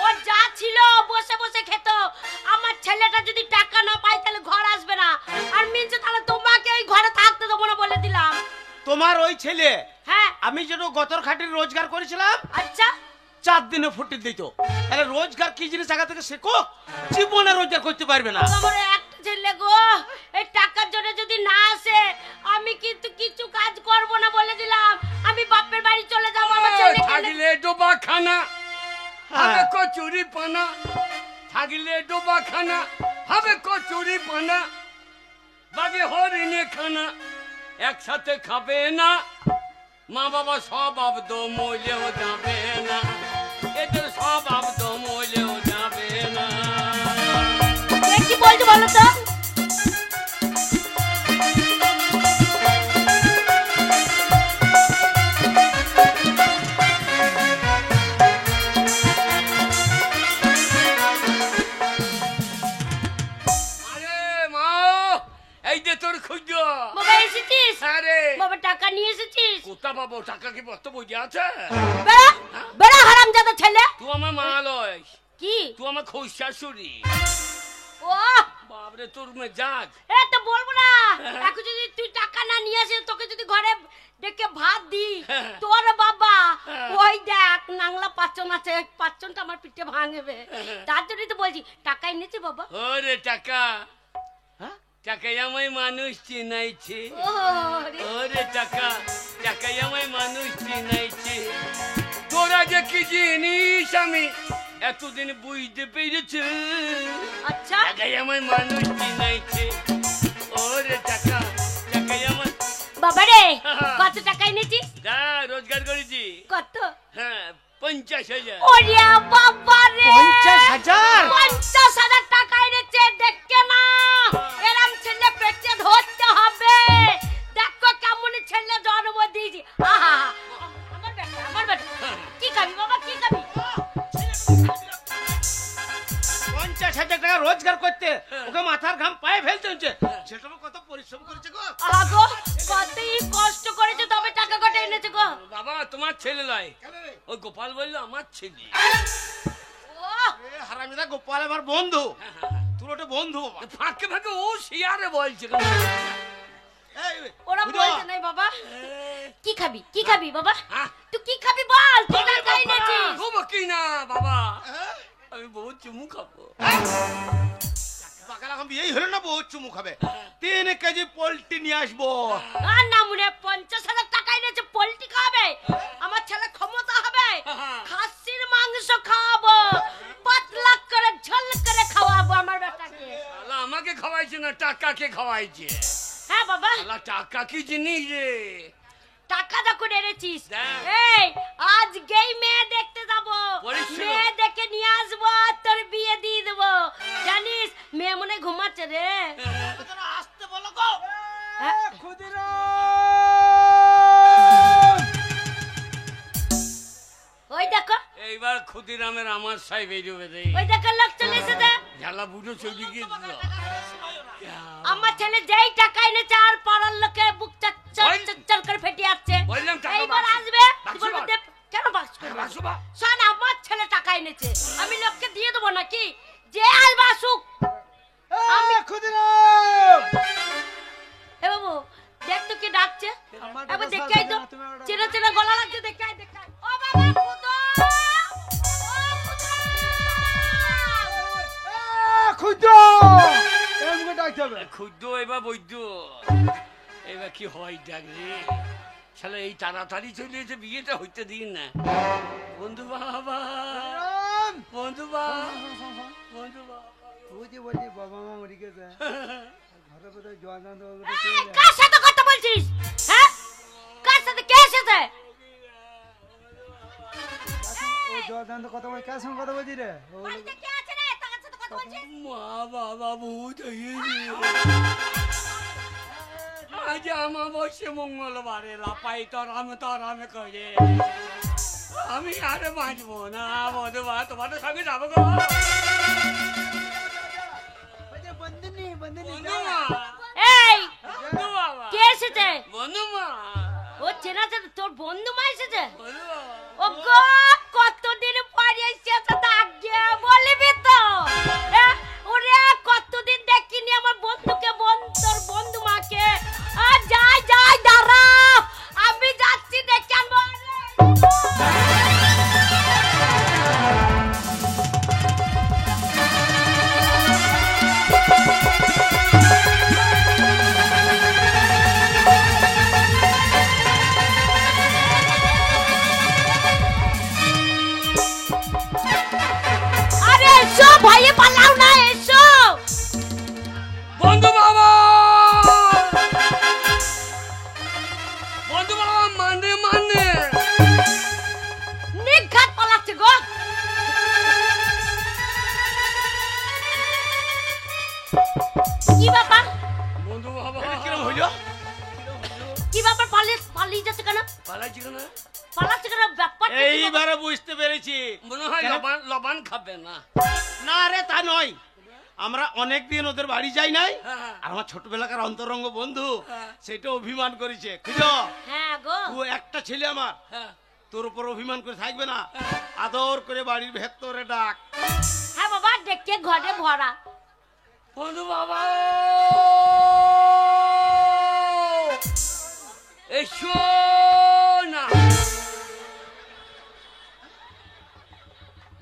ও যা ছিল বসে বসে খেত। আমার ছেলেটা যদি টাকা না পায় তাহলে ঘর আসবে না, আর মিনছে তাহলে তোমাকে ওই ঘরে থাকতে দেবো না বলে দিলাম। তোমার ওই ছেলে? হ্যাঁ। আমি যেন গতর খাটির রোজগার করেছিলাম। আচ্ছা 4 দিনে ফুটি দিত। তাহলে রোজগার কি জিনিস আগে থেকে শেখো, জীবনে রোজগার করতে পারবে না। আমার একটা ছেলে গো, এই টাকার জন্য যদি না আসে আমি কিন্তু কিছু কাজ করব না বলে দিলাম। আমি বাপের বাড়ি চলে যাব। আমার ছেলে থাকিলে ডোবা খানা হবে কচুরি পানা, থাকিলে ডোবা খানা হবে কচুরি পানা, বাজে হরিণে খানা একসাথে খাবে না, মা বাবা সব আবদ মইলেও যাবে না, এদের সব আবদ মইলেও যাবে না। কি বলছো বলো তো? টাকা নিয়ে এসেছিস? কোথা পাবো টাকা? কি বস্তা বইতে আছে? বড় হারামজাদা ছেলে তুই আমার মা লয়। কি? তুই আমার খোঁজ শাশুড়ি। ও বাবরে তোর মেজাজ। এ তো বলবো না। এখন যদি তুই টাকা না নিয়ে আসিস তোকে যদি ঘরে ডেকে ভাত দি, তোর বাবা ওই দেখ নাংলা পাঁচজন আছে, পাঁচজনটা আমার পিঠে ভাঙবে। তার জন্যই তো বলছি টাকা এনেছি বাবা। ওরে টাকা, টাকাই আমায় মানুষ চিনাইছে। ওরে টাকা, টাকাই আমায় মানুষ চিনাইছে। তোরা যে কি জিনিস আমি এতদিন বুঝতে পেরেছি। আচ্ছা টাকাই আমায় মানুষ চিনাইছে। ওরে টাকা, টাকাই আমায়। বাবা রে কত টাকা এনেছিস? যা রোজগার করেছি। কত? হ্যাঁ 50,000। ওরে বাবা রে 50,000? 50,000 টাকা এনেছে। দেখকে না এরম ছেলে পেটে ধরতে হবে। দেখো কেমন ছেলে জন্ম দিয়েছি। আহা আমার বেটা, আমার বেটা। কি খাবি বাবা, কি খাবি? 50,000 টাকা রোজগার করতে ওকে মাথার ঘাম পায়ে ফেলতে হচ্ছে। সেটা কত পরিশ্রম করেছে গো। আগো কতই কষ্ট করেছে তবে টাকা কত এনেছে গো। বাবা তোমার ছেলে নয়, ওই গোপাল বললো আমার ছেলে। হারামিদা গোপাল আমার বন্ধু। তোর ওটা বন্ধু। ফাঁকে ফাঁকে ও শিয়ারে বলছে। ওরা বলছে নাই বাবা। কি খাবি, কি খাবি বাবা? তুই কি খাবি বল? তুই টাকা এনেছিস। খাবো কি না বাবা? আমি বহুত চুমু খাবো। বাকালা বিয়ে হলো না, বহুত চুমু খাবে। 3 কেজি পোল্ট্রি নিয়ে আসবো। আর না মনে 50,000 টাকা এনেছে পোল্ট্রি খাবে। আমার ছেলে ক্ষমতা হবে খাসির মাংস খাওয়াবো, পাতলা করে ঝোল করে খাওয়াবো আমার বেটাকে। আল্লাহ আমাকে খাওয়াইছে না টাকাকে খাওয়াইছে। হ্যাঁ বাবা। আল্লাহ টাকা কি জিনিস রে? টাকা যখন এনেছিস এই আজ গেই মেয়ে দেখতে যাবো, মেয়ে দেখে নিয়ে আসবো, তোর বিয়ে দিয়ে দেবো। জানিস মেয়ে মনে ঘুমাচ্ছে রে। আসতে বলো গো। ওই দেখো এইবার ক্ষুদিরামের আমার সাই বেরিয়ে দেয়। ওই দেখো লোক চলে এসেছে। ঝালা বুড়ো চলে গিয়েছিল। আমার ছেলে যেই টাকা এনেছে আর পাড়ার লোকে বুক চল করে ফেটে যাচ্ছে। এইবার আসবে কেন বাক্স করবে? শোন আমার ছেলে টাকা এনেছে, আমি লোককে দিয়ে দেবো নাকি? যে আসবে আসুক। আমি ক্ষুদিরাম এ বাবু দেখ তো কি ডাকছে। একবার দেখে আই তো, চেনা চেনা গলা লাগছে। দেখে আই, দেখে আই। ও বাবা কুদো, খুদো এমকে ডাকতে হবে। খুদ্দ এবার বৈদ্য এবার কি হয় ডাক রে। শালা এই তাড়াতাড়ি চলে এসে বিয়েটা হইতে দিন না। বন্ধু বাবা, বন্ধু বাবা, বন্ধু বাবা। তুই যে বলছি বাবা মা মরে গেছে, ঘরে বোধহয় জোয়ান কার সাথে কথা বলছিস? হ্যাঁ কার সাথে? কে এসেছে? ও জোয়ান কথা বল। কার সঙ্গে কথা বলছি রে? বাড়িতে কে আছে রে? তার সাথে কথা বলছিস? মা বাবা ভূত হয়েছে। আজ আমার বসে মঙ্গলবারে লাপাই তরামে করে আমি আর বাঁচবো না। বন্ধুবা তোমাদের সঙ্গে যাবো গো। এই কে এসেছে? বন্ধুমা। ও চেনা চেনা তোর বন্ধু মা এসেছে? বন্ধুমা। ও গো কতদিন পর বাড়ি এসে আগে বলবি তো ওরে কতদিন দেখিনি আমার বন্ধুকে তোর বন্ধু মাকে যাই যাই দাঁড়া আমি যাচ্ছি দেখে আনবো ভয়ে পালাও না এসো বন্ধু বাবা মানে নিঘাত পালাচ্ছে গো কি ব্যাপার বন্ধু বাবা কিরম হইলো কি ব্যাপার পালিয়ে যাচ্ছে কেন পালাচ্ছি কেন পালাচ্ছে কেন ব্যাপার এইবারে বুঝতে পেরেছি মনে হয় লবণ খাবে না না রে তা নয় আমরা অনেকদিন ওদের বাড়ি যাই নাই হ্যাঁ। আর আমার ছোটবেলাকার অন্তরঙ্গ বন্ধু হ্যাঁ। সেটা অভিমান করেছে খুঁজো হ্যাঁ গো তুই একটা ছেলে আমার হ্যাঁ তোর উপর অভিমান করে থাকবে না আদর করে বাড়ির ভেতরে ডাক হ্যাঁ বাবা দেখে ঘরে ভরা বন্ধু বাবা এসো না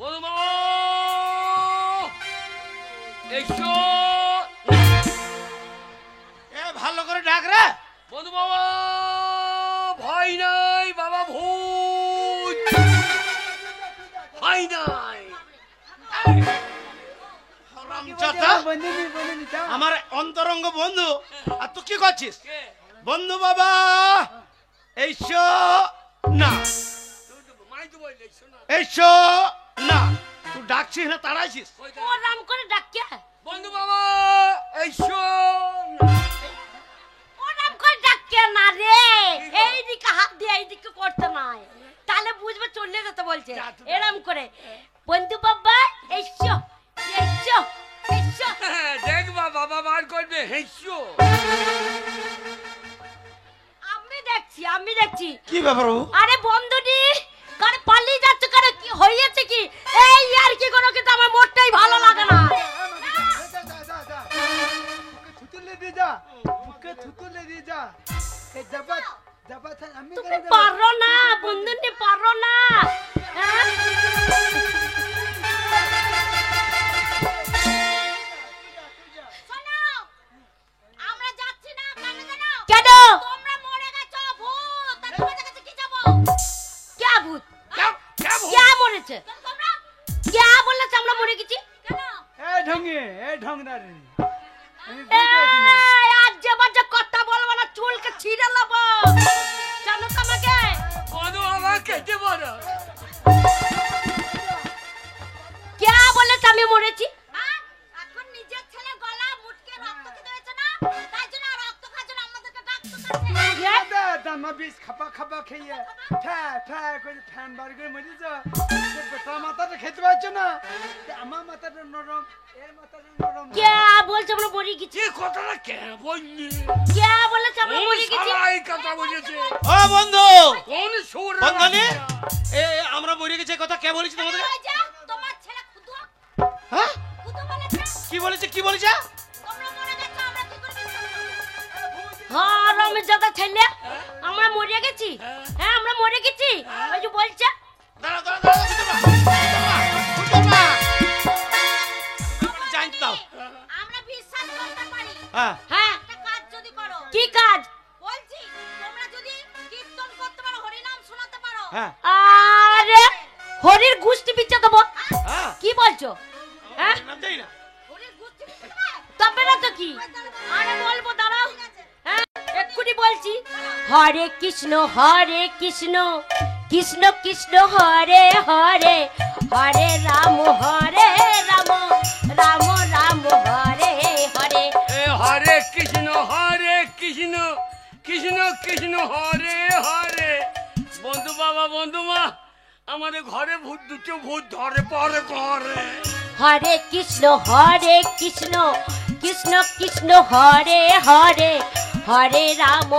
বন্ধু বাবা এসো এ ভালো করে ডাক রে বন্ধু বাবা ভয় নাই বাবা ভূত ভয় নাই হারামজাদা, আমার অন্তরঙ্গ বন্ধু আর তুই কি করছিস কে? বন্ধু বাবা এইসো না মাই তো বললে এসো না এইসো না তুই ডাকছিস না তাড়াইছিস ও রাম করে ডাকে বন্ধু বাবা এসো না ও রাম করে ডাকে না রে এইদিকে হাত দিয়ে এইদিকে করতে নাই তাহলে বুঝবে চলে যেতে বলছে এরম করে বন্ধু বাবা এসো এসো এসো দেখবা বাবা বার করবে হেসো আমি দেখছি কি ব্যাপার ও আরে বন্ধুটি কারে পালিয়ে যাচ্ছে কারে কি হয়েছে কি এই আর কি কোনো কিন্তু আমার মোটেই ভালো লাগে না তুমি পারো না বন্ধুটি পারো না হ্যাঁ? শোনো, আমরা যাচ্ছি না কেন জানো? কেন? তোমরা মরে গেছো ভূত আর তোমাদের কাছে কি যাবো? কে ভূত? কে মরেছে? কে বলেছে আমরা মরে গেছি? কেন? এই, আজে বাজে কথা বলবো না, চুলকে ছিঁড়ে নেবো। জানো তো আমাকে? বন্ধু বাবা কেটে বলো কে বলেছে আমি মরেছি? এখন নিজের ছেলে গলা মুটকে রক্ত খেতে হয়েছে না? তাই জন্য আর রক্ত খাওয়ার জন্য আমাদেরকে ডাকতে হচ্ছে। খেতে পারছো না আমার মাথাটা নরম এর মাথাটা নরম কে বলছে আমরা মরে গেছি? যে কথাটা কেন বললি কে বলেছে আমরা মরে গেছি? সবাই কথা বলেছে ও বন্ধু কোন সুর বন্ধনে এ আমরা মরে গেছে এই কথা কে বলেছে তোমাদের এই যে, তোমার ছেলে খুদু হ্যাঁ খুদু বলেছে কি বলেছে তোমরা মরে গেছো আমরা কি করে হ্যাঁ রমেশদাদা ছেলে আমরা মরে গেছি হ্যাঁ আমরা মরে গেছি ওই যে বলছে দাঁড়া জানতে দাও আমরা বিশ্বাস করতে পারি হ্যাঁ হ্যাঁ একটা কাজ যদি করো কি কাজ বলছি তোমরা যদি কীর্তন করতে পারো হরি নাম শোনাতে পারো হ্যাঁ আরে হরির গুষ্টি পিচ্ছে দেবো হ্যাঁ কি বলছো হ্যাঁ নাম জানি না হরির গুষ্টি পিচ্ছে দেবো তবে না তো কি আরে বলবো দাঁড়াও হ্যাঁ এক্ষুনি বলছি হরে কৃষ্ণ কৃষ্ণ কৃষ্ণ হরে হরে হরে রাম রাম রাম হরে হরে এ হরে কৃষ্ণ কৃষ্ণ কৃষ্ণ হরে হরে বন্ধু বাবা বন্ধু মা আমাদের ঘরে ভূত দুটো ভূত ধরে পরে করে হরে কৃষ্ণ কৃষ্ণ কৃষ্ণ হরে হরে হরে রাম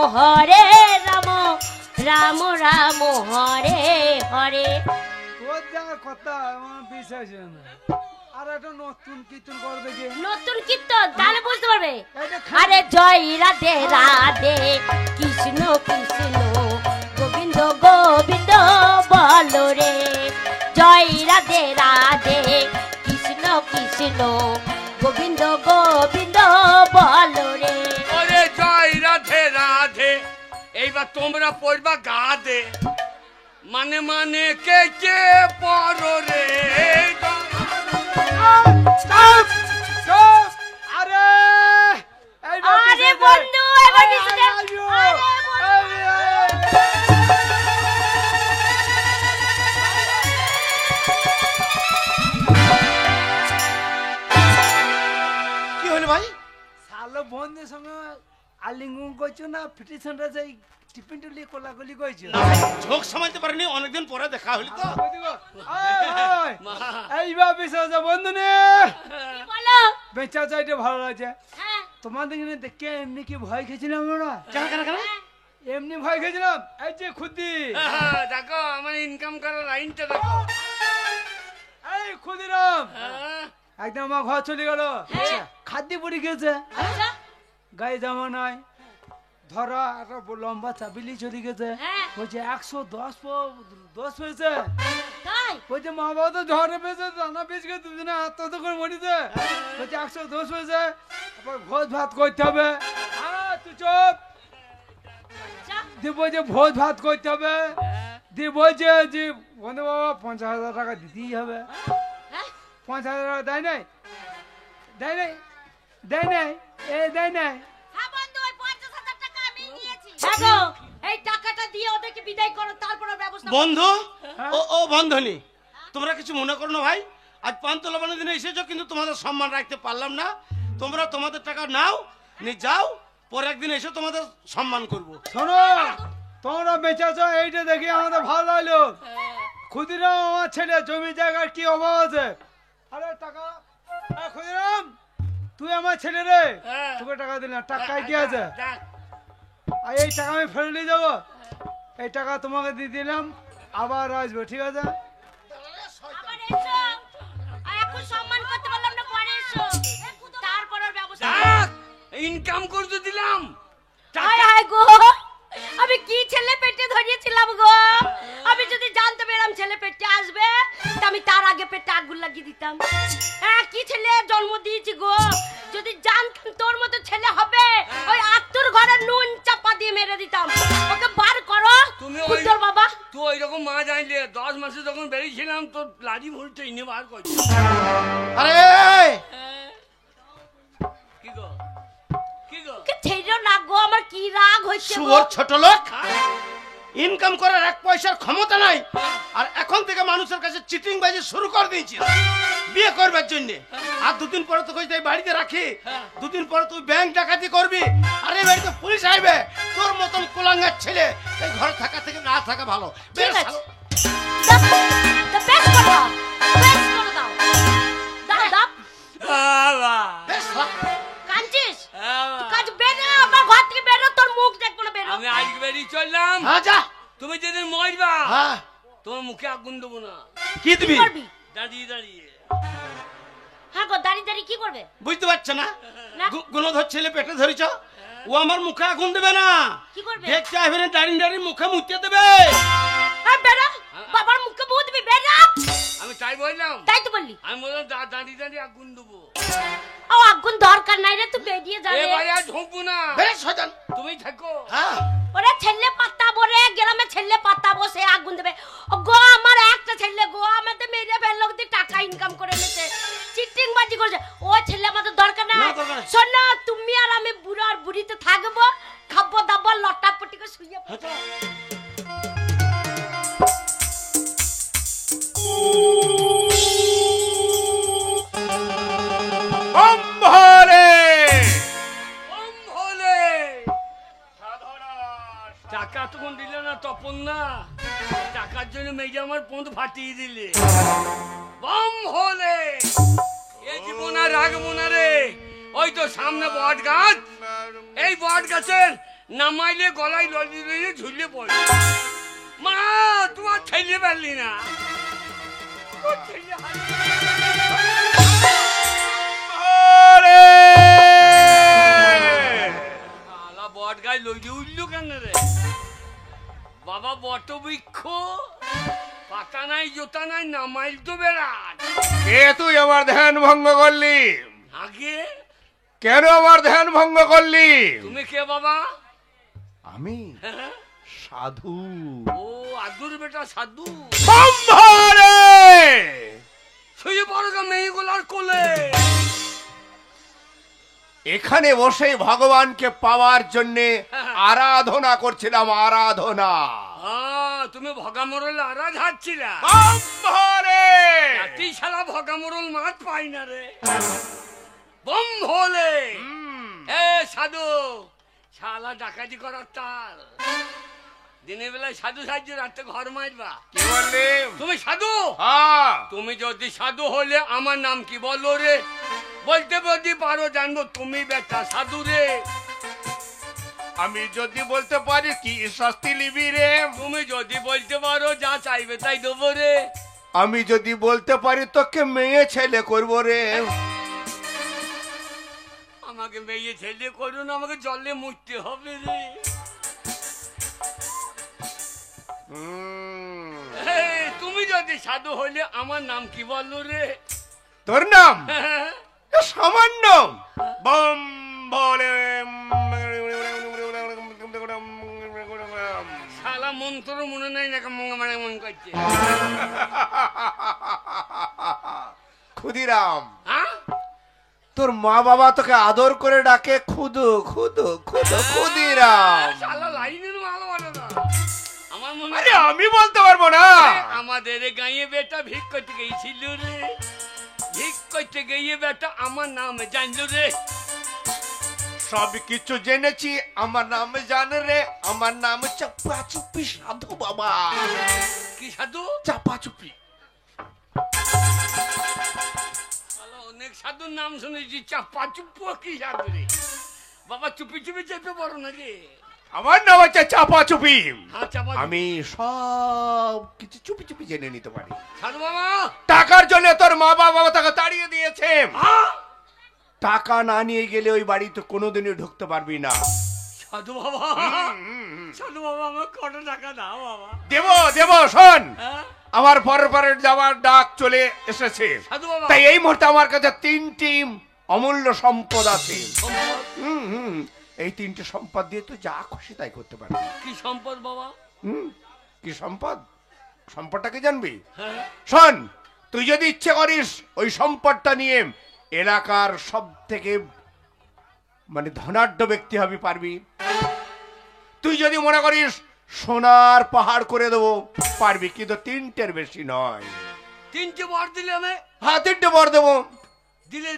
রাম রাম হরে হরে ও তোর যা কথা আমার বিশ্বাস হয় না। আর একটা নতুন কীর্তন করে দেখি। নতুন কীর্তন তাহলে বুঝতে পারবে। এটা আরে জয় রাধে রাধে কৃষ্ণ কৃষ্ণ গোবিন্দ গোবিন্দ বলো রে, জয় রাধে রাধে কৃষ্ণ কৃষ্ণ গোবিন্দ গোবিন্দ বলো রে। ওরে জয় রাধে রাধে, এইবার তোমরা পড়বা গা দে, মানে মানে কে কে পড়ো রে। Stop stop. আরে এইবার আরে পিছে দে। বন্ধু এবার নিচে দে। আইয়ো, আরে বন্ধু। কি হলো ভাই? শালো বন্ধুর সঙ্গে আলিঙ্গন করছো না পিটিশনটা যাই টিফিন টুলি কোলাগুলি করছো। না ভাই, ঝোঁক সামালতে পারিনি, অনেকদিন পরে দেখা হলি তো। এইবার বিশ্বাস বন্ধু নে কি বলো? বেচা চাইতে ভালো লাগছে। হ্যাঁ তোমাদের এখানে দেখে এমনি কি ভয় খেয়েছিলাম আমরা? কেন কেন কেন? এমনি ভয় খেয়েছিলাম। এই যে খুদি, দেখো আমার ইনকাম করার লাইনটা দেখো। এই খুদিরাম হ্যাঁ। একদম আমার ঘর চলে গেল। খাদ্য পড়ে গেছে, আচ্ছা গায়ে জামা নাই, ধরা একটা লম্বা চাবিলি চলে গেছে। হ্যাঁ। বলছে 110 পেয়েছে। তাই বলছে মা বাবা তো ঝড়ে পেয়েছে, রান্না পেয়েছে, দুজনে আত্মহত্যা করে মরিছে। বলছে 110 পেয়েছে, আবার ভোজ ভাত করতে হবে। তুই চুপ। আচ্ছা দিয়ে বলছে ভোজ ভাত করতে হবে। দিয়ে বলছে যে বন্ধু বাবা 50,000 টাকা দিতেই হবে। হ্যাঁ 50,000 টাকা দেয় নাই, দেয় নাই, দেয় নাই, দেয় নাই। হ্যাঁ বন্ধু ওই 50,000 টাকা আমি নিয়েছি। হ্যাঁ গো এই টাকাটা দিয়ে ওদেরকে বিদায় করো, তারপর ব্যবস্থা করো। বন্ধু ও বন্ধনী, তোমরা কিছু মনে করো না ভাই। আজ পান্তলবানের দিনে এসেছো, কিন্তু তোমাদের সম্মান রাখতে পারলাম না। তোমরা তোমাদের টাকা নাও, নিয়ে যাও, পরে একদিন এসে তোমাদের সম্মান করব। শোনো, তোমরা বেঁচেছ এইটা দেখে আমাদের ভালো লাগলো। ক্ষুদিরাম আমার ছেলে, জমি জায়গার কি অভাব আছে? আরে টাকা, ক্ষুদিরাম তুই আমার ছেলে রে, হ্যাঁ। তোকে টাকা দিলাম, টাকায় কি আছে? যাক, আর এই টাকা আমি ফেরত নিয়ে যাবো। এই টাকা তোমাকে দিয়ে দিলাম, আবার আসবো, ঠিক আছে? আবার এসো। আর এখন সম্মান করতে পারলাম না, পরে এসো, তারপর ওর ব্যবস্থা করো। যাক, ইনকাম করতে দিলাম। হায় হায় গো, আমি কি ছেলে পেটে ধরিয়েছিলাম গো। আমি যদি জানতে পেরেছিলাম ছেলে পেটে আসবে, তা আমি তার আগে পেটে আগুন লাগিয়ে দিতাম। হ্যাঁ কি ছেলে জন্ম দিয়েছি গো। যদি জানতাম তোর মতো ছেলে হবে, ওই আত্মুর ঘরে নুন চাপা দিয়ে মেরে দিতাম। ওকে বার করো তুমি কুত্তর বাবা। তুই ওই রকম মা জানলে 10 মাসে যখন বেরিয়েছিলাম তোর লাড়ি ভুলতে ইনে বার করছি। আরে কি গো কি গো? কে ছেড়ো না গো, আমার কি রাগ হইছে গো। শুয়োর ছোট লোক, ইনকাম করার 1 পয়সার ক্ষমতা নাই, আর এখন থেকে মানুষের কাছে চিটিং বাজি শুরু করে দিয়েছিস বিয়ে করবার জন্য। আর 2 দিন পরে তো কই তাই বাড়িতে রাখি, 2 দিন পরে তুই ব্যাংক ডাকাতি করবি, আর এই বাড়িতে পুলিশ আইবে। তোর মতন কুলাঙ্গার ছেলে এই ঘরে থাকা থেকে না থাকা ভালো। ঠিক বেশ আছে, ভালো। তা বেশ করে দাও, বেশ করে দাও, দাও দাও। বাবা, বেশ ভালো। কাঁদছিস? বাবা। কাজ বেরো, আমার ঘর থেকে বেরো, তোর মুখ দেখবো না, বেরো। আমি আজকে বেরিয়ে চললাম। হ্যাঁ যা। তুমি যেদিন মরবা হ্যাঁ তোমার মুখে আগুন দেবো না, কি কি দিবি? করবি? দাঁড়িয়ে দাঁড়িয়ে। হ্যাঁ গো, দাঁড়িয়ে দাঁড়িয়ে কি করবে? বুঝতে পারছো না? না। গুণধর ছেলে পেটে ধরেছ, ও আমার মুখে আগুন দেবে না। কি করবে? দেখতে আসবে না, দাঁড়িয়ে দাঁড়িয়ে মুখে মুতে দেবে। হ্যাঁ বেরো, বাবার মুখে মুখ দিবি, বেরো। আমি তাই বললাম, তাই তো বললি। আমি বললাম দাঁড়িয়ে দাঁড়িয়ে আগুন দেবো। ও আগুন দরকার নাই রে, তুই বেরিয়ে যা রে। এবারে আর ঢুকবো না, বেরে শয়তান। তুমি থাকো। হ্যাঁ ওরে ছেলে পাতাবো রে, গ্রামে ছেলে পাতাবো, সে আগুন দেবে। ও গো আমার একটা ছেলে গো, আমাদের মেরে ফেললো, টাকা ইনকাম করে এনেছে, চিটিং বাজি করেছে। ও ছেলে আমাদের দরকার নাই। না, দরকার নাই। শোন না, তুমি আর আমি বুড়ো আর বুড়িতে থাকবো, খাবো দাবো, লটাপটি করে শুয়ে পড়বো। টাকা তখন দিলে না তপন না, টাকার জন্য মেয়ে আমার পথ ফাটিয়ে দিলে। বম হলে এ জীবন আর রাখবো না রে। ওই তো সামনে বট গাছ, এই বট গাছের নামাইলে গলায় লড়িয়ে লড়িয়ে ঝুলিয়ে পড়ে। মা তোমার ছেলে পারলি না, বট গায়ে লই উঠলো কেন রে বাবা? বট বৃক্ষ, পাতা নাই জোতা নাই, নামাইল তো বেড়াট। কে তুই আমার ধ্যান ভঙ্গ করলি? আগে কেন আমার ধ্যান ভঙ্গ করলি? তুমি কে বাবা? আমি হ্যাঁ? সাধু। ও আদুর বেটা সাধু। সম্ভারে শুয়ে পড়ো গা মেয়েগুলার কোলে। এখানে বসে ভগবানকে পাওয়ার জন্য আরাধনা করছিলাম, আরাধনা। তুমি ভগামরল আরা ঝাড়ছিলা? সম্ভারে তুই শালা ভগামরল মাছ পাই না রে। বম ভোলে এ সাধু, শালা ডাকাতি করার তাল। দিনের বেলায় সাধু সাহায্য, রাতে ঘর মারবা। কি বললি? তুমি সাধু? হ্যাঁ। তুমি যদি সাধু হলে আমার নাম কি বলো রে? বলতে বলতে পারো, জানবো তুমি বেটা সাধু রে। আমি যদি বলতে পারি কি শাস্তি নিবি রে? তুমি যদি বলতে পারো যা চাইবে তাই দেবো রে। আমি যদি বলতে পারি তোকে মেয়ে ছেলে করবো রে। আমাকে মেয়ে ছেলে করুন, আমাকে জলে মুছতে হবে রে। তুমি যদি সাধু হলে আমার নাম কি বললো রে? তোর নাম সামান্য বম ভোলে। শালা মন্ত্র মনে নাই না মন করছে। ক্ষুদিরাম, হ্যাঁ? তোর মা বাবা তোকে আদর করে ডাকে খুদু খুদু খুদু ক্ষুদিরাম। শালা লাইনের ভালো বলে না। আমার মনে আরে আমি বলতে পারবো না। আমাদের গাঁয়ে বেটা ভিক করতে গেছিল রে। ভিক করতে গিয়ে বেটা আমার নাম জানলো রে। সব কিছু জেনেছি, আমার নাম জানে রে। আমার নাম চাপা চুপি সাধু বাবা। কি সাধু? চাপা চুপি। অনেক সাধুর নাম শুনেছি, চাপা চুপো কি সাধু রে বাবা? চুপি চুপি চেপে পড়ো না রে। আমার নাম হচ্ছে চাপা চুপি। হ্যাঁ, চাপা চুপি। আমি সব কিছু চুপি চুপি জেনে নিতে পারি। সাধু বাবা, টাকার জন্য তোর মা বাবা তাকে তাড়িয়ে দিয়েছে। হ্যাঁ? টাকা না নিয়ে গেলে ওই বাড়িতে কোনোদিনই ঢুকতে পারবি না। সাধু বাবা, সাধু বাবা আমার কত টাকা দাও বাবা? দেব দেব, শোন, হ্যাঁ? আমার পরের যাওয়ার ডাক চলে এসেছে। সাধু বাবা, তাই এই মুহূর্তে আমার কাছে 3টি অমূল্য সম্পদ আছে। এই 3টে সম্পদ দিয়ে তুই যা খুশি তাই করতে পারবি। কি সম্পদ বাবা? কি সম্পদ? সম্পদটা কি জানবি? হ্যাঁ? শোন, তুই যদি ইচ্ছে করিস ওই সম্পদটা নিয়ে এলাকার সব থেকে ধনাঢ্য ব্যক্তি হবি, পারবি। তুই যদি মনে করিস সোনার পাহাড় করে দেবো, পারবি, কিন্তু 3টের বেশি নয়। 3টে বর দিলে আমি? হ্যাঁ, 3টে বর দেবো। দিলে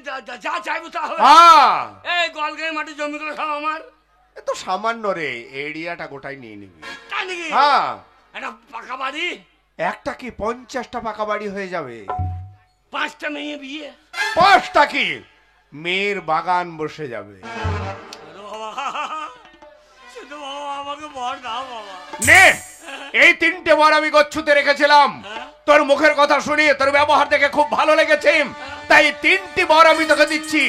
যা চাইবো তা হবে? হ্যাঁ। এই গোয়ালগাঁয়ের মাঠে জমিগুলো সব আমার। এ তো সামান্য রে, এরিয়াটা গোটাই নিয়ে নিবি। তাই নাকি? হ্যাঁ। একটা পাকা বাড়ি? একটা কি 50টা পাকা বাড়ি হয়ে যাবে। 5টা মেয়ে বিয়ে? 5টা কি মেয়ের বাগান বসে যাবে। শুধু বাবা আমাকে বর দাও বাবা। নে, এই 3টে বর আমি গচ্ছুতে রেখেছিলাম। তোর মুখের কথা শুনি, তোর ব্যবহার দেখে খুব ভালো লেগেছে, তাই 3টি বর আমি তোকে দিচ্ছি।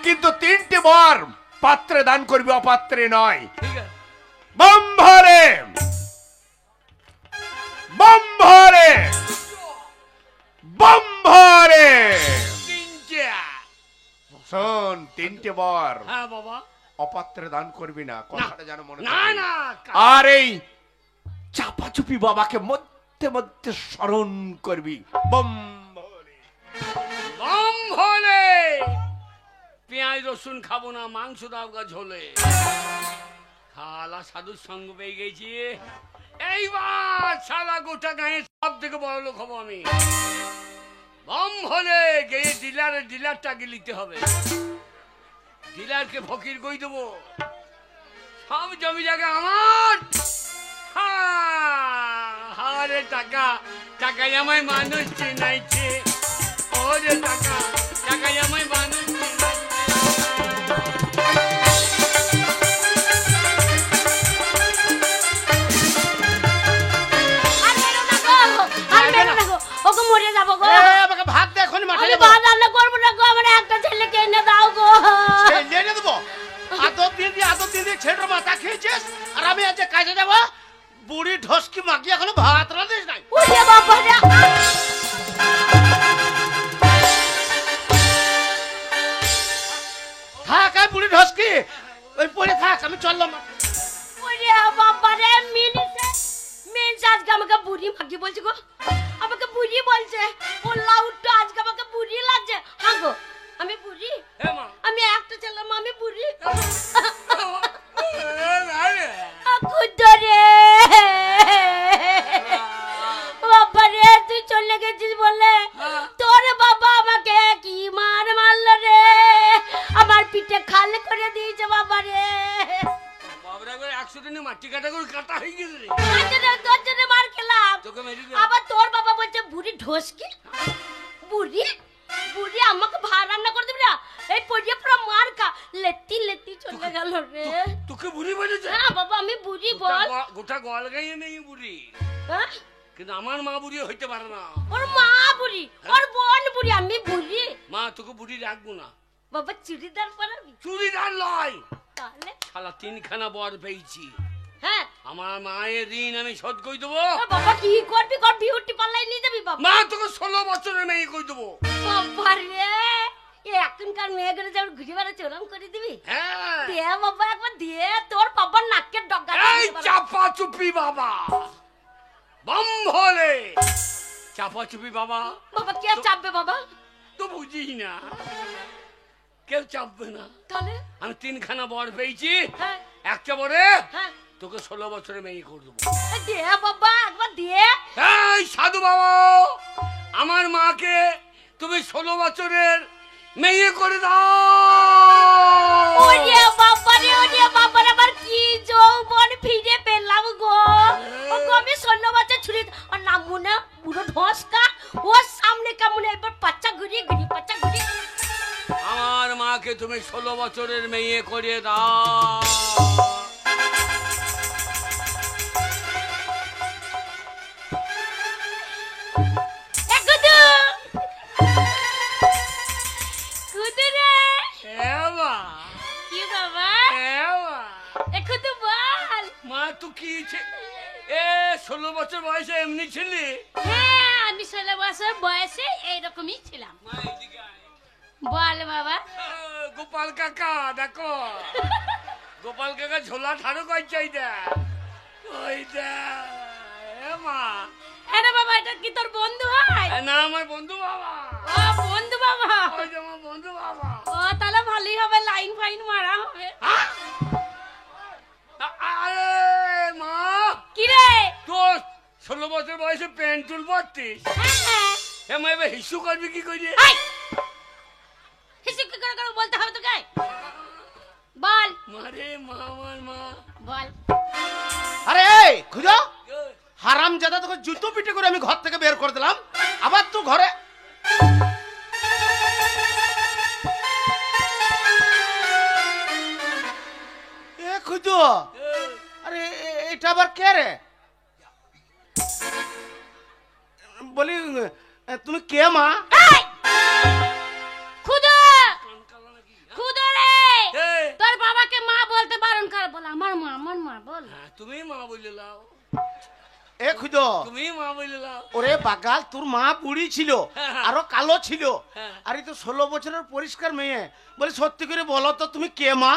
কিন্তু 3টি বর পাত্রে দান করবি, অপাত্রে নয়। ঠিক আছে। বম ভরে, বম ভরে, বম ভরে। 3টে? শোন, 3টে বর হ্যাঁ বাবা। অপাত্রে দান করবি না, কথাটা যেন মনে না থাকবে। না। আর এই চাপাচুপি বাবাকে মধ্যে মধ্যে স্মরণ করবি। বম ভোলে, বম ভোলে। পেঁয়াজ রসুন খাবো না, মাংস দাও গা ঝোলে। খালা সাধুর সঙ্গ পেয়ে গেছি। এইবার সারা গোটা গায়ে সব থেকে বড় লোক হবো আমি। বম হলে গিয়ে ডিলারটা গিলিতে হবে। ডিলারকে ফকির কই দেবো, সব জমি জায়গা আমার। হারে টাকা, টাকাই আমায় মানুষ চিনাইছে। ওরে টাকা, টাকাই আমায় মানুষ চিনাইছে। আর মেরো না গো, ওকে মরে যাবো গো। গো আমার একটা ছেলেকে এনে দাও গো। ছেলে এনে দেবো? আদর দিয়ে ছেলেটার মাথা খেয়েছিস আর আমি আজ কাজে যাবো? বুড়ি ঢসকি মাগি এখনো ভাত রাঁধিস নাই? ওরে বাবা রে, থাক আর বুড়ি ঢসকি ওই পড়ে থাক, আমি চললাম। ওরে বাবা রে, মিনস আজকে আমাকে বুড়ি মাগি বলছে গো, আমাকে বুড়ি বলছে। ও লাউটো আজকে আমাকে বুড়ি লাগছে। হ্যাঁ গো আমি বুড়ি, আমি একটা ছেলে মা, আমি বুড়ি। কুদরে বাবা রে, তুই চলে গেছিস বলে তোর বাবা আমাকে কি মারলো রে, আমার পিঠে খাল করে দিয়েছে বাবা রে। তোর জন্য মার খেলাম, আবার তোর বাবা বলছে বুড়ি ঢসকি। বুড়ি বুড়ি আমাকে ভাত রান্না করে দিবি না, এই পড়িয়ে পুরো মার খা, লেতি চলে গেল রে। তোকে বুড়ি বলেছে? হ্যাঁ বাবা আমি বুড়ি। বল গোটা গোয়াল গাইয়ে নেই বুড়ি, হ্যাঁ? কিন্তু আমার মা বুড়ি হইতে পারে না। ওর মা বুড়ি, ওর বোন বুড়ি, আমি বুড়ি। মা তোকে বুড়ি রাখবো না। বাবা চুড়িদার পরাবি? চুড়িদার লয়, তাহলে শালা 3খানা বর পেয়েছি, হ্যাঁ আমার মায়ের ঋণ আমি শোধ করে দেবো। বাবা কি করবি কর, বিউটি পার্লার নিয়ে যাবি বাবা? মা তোকে 16 বছরের মেয়ে করে দেবো। বাবা রে, এখনকার মেয়েগুলো যেমন ঘুরে বেড়াচ্ছে ওরম করে দিবি? হ্যাঁ দে বাবা একবার দিয়ে, তোর বাবার নাকের ডগা। এই চাপা চুপি বাবা, বম ভোলে চাপা চুপি বাবা। বাবা কে চাপবে বাবা? তো বুঝিস না, কেউ চাপবে না। তাহলে আমি 3খানা বর পেয়েছি, হ্যাঁ একটা বরে হ্যাঁ তোকে 16 বছরের মেয়ে করে দেবো। দে বাবা একবার দিয়ে। এই সাধু বাবা, আমার মাকে তুমি 16 বছরের মেয়ে করে দাও। ওরে বাবা রে, ওরে বাবা রে, আমার কি যৌবন ফিরে পেলাম গো। ও গো আমি 16 বছর ছুরি, আর নামুনা পুরো ঢসকা, ওর সামনে কেমন এবার পাচ্চা ঘুরি পাচ্চা ঘুরি। আমার মাকে তুমি 16 বছরের মেয়ে করে দাও। মা তুই কি 16 বছর বয়সে এমনি ছিলি? হ্যাঁ আমি 16 বছর বয়সে এইরকমই ছিলাম। বল বাবা। গোপাল কাকা দেখো, গোপাল কাকা ঝোলা ঠাড়ো কই চাই দে, ওই দে মা। আরে বাবা এটা কি তোর বন্ধু হয়? না আমার বন্ধু বাবা। ও বন্ধু বাবা, ওই যে আমার বন্ধু বাবা। ও তাহলে ভালোই হবে, লাইন ফাইন মারা হবে। আরে মা কি রে? তোর 16 বছর বয়সে পেন্টুল পড়তিস, হ্যাঁ মা এবার হিসু করবি কি করে? হিসু কি করে বলতে হবে তোকে? বল মারে মা, আমার মা বল। আরে এই খুঁজো হারাম জাদা, তোকে জুতো পিটে করে আমি ঘর থেকে বের করে দিলাম, আবার তুই ঘরে। এ খুঁজো, আরে এটা আবার কে রে? বলি তুমি কে মা? খুদা খুদা রে, তোর বাবাকে মা বলতে বারণ কর। বল আমার মা বল। তুমি মা বলে লাও, এ খুঁজো তুমি মা বলে লাও। ওরে বাগাল, তোর মা বুড়ি ছিল, আরো কালো ছিল, আর এই তো 16 বছরের পরিষ্কার মেয়ে। বলে সত্যি করে বলো তো তুমি কে মা?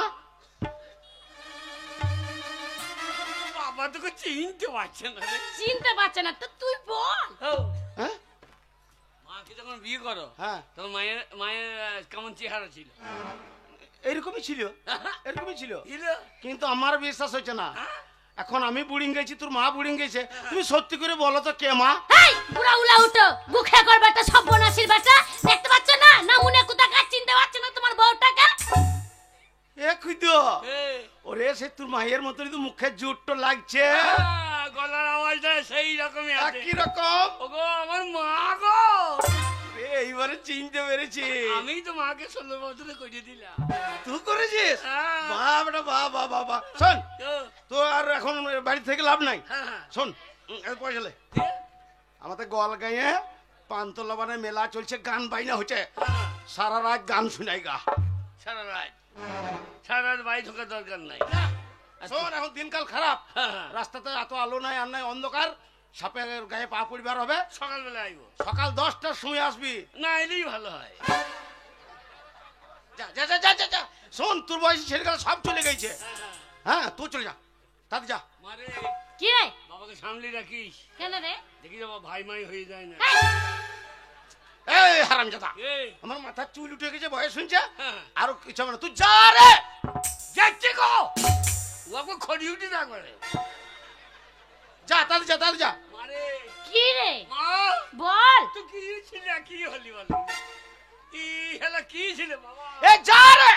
বাবা তোকে চিনতে পারছে না রে। চিনতে পারছে না তো তুই বল। হ্যাঁ মাকে যখন বিয়ে করো হ্যাঁ তখন মায়ের কেমন চেহারা ছিল? এরকমই ছিল, এরকমই ছিল, ছিল? কিন্তু আমার বিশ্বাস হচ্ছে না। এখন আমি বুড়িং গেছি, তোর মা বুড়িং গেছে, তুমি সত্যি করে বলো তো কে মা? এই বুড়া উলা উঠো, গুখে কর বেটা, সর্বনাশীর বেটা, দেখতে পাচ্ছ না না মুনে কোথাকার চিনতে পারছে না তোমার বউটাকে? এ খুঁজো ওরে, সে তোর মায়ের মতনই তো মুখের জুটটো লাগছে, গলার আওয়াজটা সেই রকমই আছে। একই রকম। ওগো আমার মা গো, এইবারে চিনতে পেরেছি। আমি তো মাকে 16 বছরে করে দিলাম। তুই করেছিস? হ্যাঁ। বাহ বেটা বাহ বাহ বাহ বাহ। শোন, ও, তো আর এখন বাড়ি থেকে লাভ নাই। হ্যাঁ, শোন, পয়সা লে, দিয়ে? আমাদের গোয়ালগাঁয়ে পান্তলা বানে মেলা চলছে, গান বাইনা হচ্ছে, হ্যাঁ। সারা রাত গান শুনাই গা। সারা রাত বাড়ি ঢোকার দরকার নাই। শোন, এখন দিনকাল খারাপ, হ্যাঁ। রাস্তাতে এত আলো নাই আর নাই, অন্ধকার, সাপের গায়ে পা পরিবার হবে। সকালবেলা আইব। সকাল 10টার সময় আসবি। না এলেই ভালো হয়। যা যা যা যা যা। শোন, তোর বয়সী ছেলেগুলো সব চলে গেছে। হ্যাঁ, তুই চলে যা, তাতে যা। মারে কি রে? বাবাকে সামলে রাখিস। কেন রে? দেখি বাবা ভাই মাই হয়ে যায় না। এই হারামজাদা, এই আমার মাথার চুল উঠে গেছে, বয়স শুনছে, হ্যাঁ। আরো কিছু হবে না, তুই যা রে। যাচ্ছে গো, ওকে খড়ি উঠি না করে। যা, তাতে যা, তাতে যা। মারে কি রে? মা বল। তুই কি ছিল, কি হলি বল? কি হেলা কি ছিল বাবা? এ যা রে।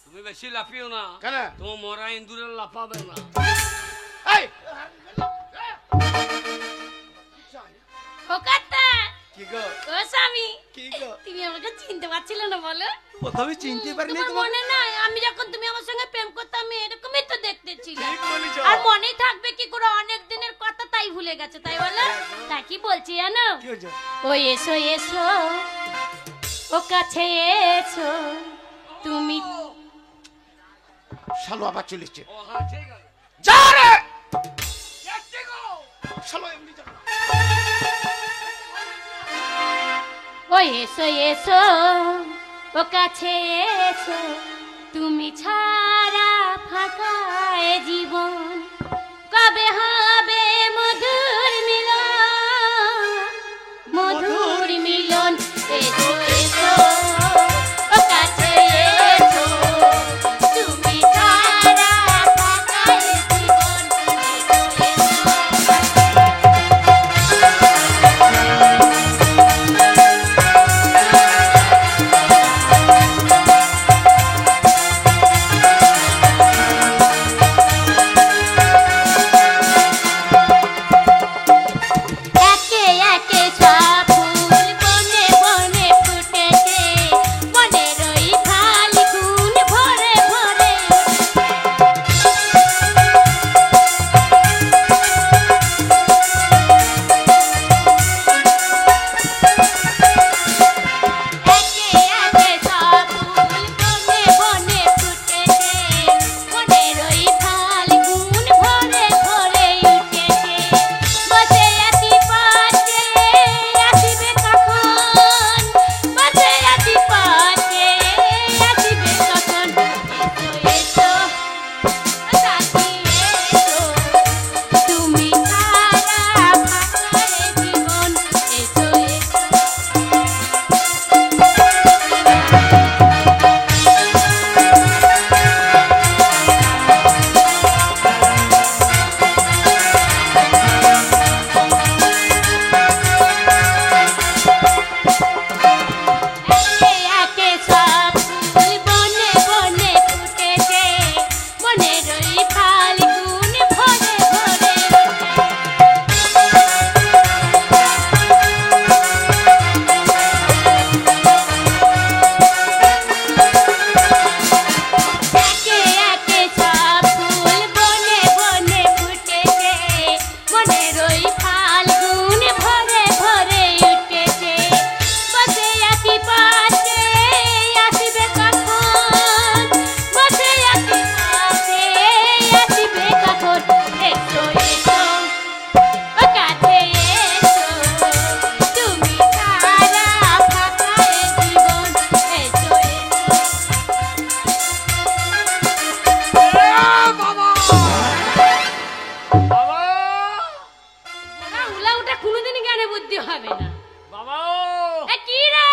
তুমি বেশি লাফিও না, কেন? তোমার মরা ইন্দুরের লাফাবে না। এই ওকাত্তা। কি গো? ও স্বামী, কি গো? তুমি আমাকে চিনতে পারছিলে না বলো? প্রথমে চিনতে পারিনি তোমার তোমার। মনে নাই আমি যখন তুমি আমার সঙ্গে প্রেম করতে, আমি এরকমই তো দেখতে ছিল। ঠিক বলেছো। আর মনেই থাকবে কি করে, অনেক দিনের কথা তাই ভুলে গেছে, তাই বলো? তা কি বলছি জানো? কি হয়েছে? ও এসো এসো, ও কাছে এসো তুমি। শালো আবার চলে এসছে। ও হ্যাঁ ঠিক আছে। যা রে। যাচ্ছে গো। শালো এমনি যা। ও এসো এসো, ও কাছে এসো তুমি ছাড়া ফাঁকা এ জীবন, কবে হবে মধুর মিলন, মধুর মিলন। এসো এসো, ও কাছে এসো তুমি ছাড়া ফাঁকা এ জীবন, একে একে সব ফুল বনে বনে ফুটেছে, মনের ওই খালি গুণ ভরে ভরে একে একে সব ফুল বনে বনে ফুটেছে, মনের ওই খালি গুণ ভরে ভরে উঠেছে। বসে আছি পাশে, আসিবে কখন, বসে আছি পাশে, আসিবে কখন। এসো এসো সাথী এসো, তুমি ছাড়া ফাঁকা এ জীবন, এসো এসো। একে একে সব ফুল বনে বনে ফুটেছে, মনের ওই ফাল্গুন ভরে ভরে একে একে সব ফুল বনে বনে ফুটেছে, মনের ওই ফাল্গুন ভরে ভরে উঠেছে। বসে আছি পাশে, আসিবে কখন, বসে আছি পাশে, আসিবে কখন। এসো এসো, ও কাছে এসো তুমি ছাড়া ফাঁকা এ জীবন, এসো এসো। বাবা বাবা না উলা উঠে কোনোদিনই জ্ঞানে বুদ্ধি হবে না। বাবা এ কি রে?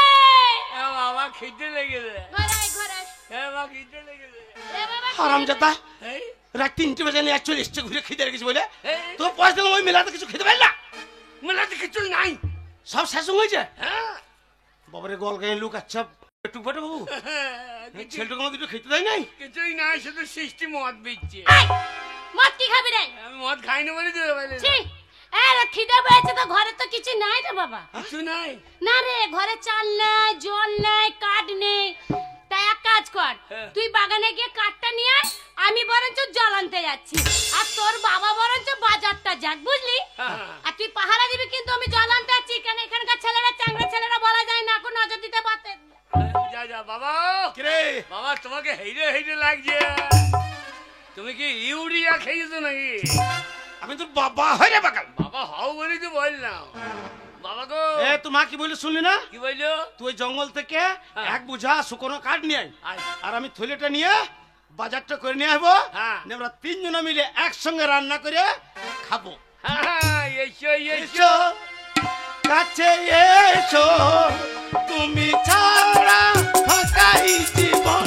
বাবা খিদে লেগেছে। ঘরে আয়, ঘরে আয়। বাবা খিদে লেগেছে। এ বাবা, হারামজাদা, এই রাত 3টে বাজে নিয়ে চলে এসছে, ঘুরে খিদে রেখেছি বলে। এই তো পয়সা দিলাম, ওই মেলাতে কিছু খেতে পারলি না, মেলাতে কিছু নাই। সব শেষ হয়েছে। হ্যাঁ বাবারে গল গায়ে লোক, আচ্ছা টুকবাটা বাবু, কিছু- ছেলেটাকে আমার দুটো খেতে দেয় নাই। কিছুই নাই, শুধু সৃষ্টি মদ বিচ্ছে। আয়, মদ কি খাবি রে? আমি মদ খাই না বলে দিতে পারি ছি, রে খিদে পেয়েছে তো ঘরে তো কিছু নাই রে বাবা। কিছু নাই। না রে, ঘরে চাল নাই, জল নাই, কাঠ নেই। তাই এক কাজ কর, হ্যাঁ। তুই বাগানে গিয়ে কাঠটা নিয়ে আয়, আমি বরঞ্চ জল আনতে যাচ্ছি, আর তোর বাবা বরঞ্চ বাজারটা যাক, বুঝলি? হ্যাঁ। আর তুই পাহারা দিবি কিন্তু, আমি জল আনতে যাচ্ছি, কেন এখানকার ছেলেরা চাংড়া ছেলেরা বলা যায় না, এখন নজর দিতে পারতে। বাবা কিরে বাবা তোমাকে হেইরে হেইরে লাগছে, তুমি কি ইউরিয়া খেয়েছো নাকি? আমি তোর বাবা হই রে বাকাল। বাবা হাও বলি তো বললাম। বাবা গো এ তোমা কি বলি শুনলি না? কি বললো? তুই জঙ্গল থেকে এক বোঝা শুকনো কাঠ নিয়ে আয়, আয়। আর আমি থলেটা নিয়ে বাজারটা করে নিয়ে আসবো। হ্যাঁ। আমরা তিনজনে মিলে একসঙ্গে রান্না করে খাবো। হ্যাঁ, এসো এসো। এসো কাছে এসো, তুমি ছাড়া ফাঁকাই জীবন।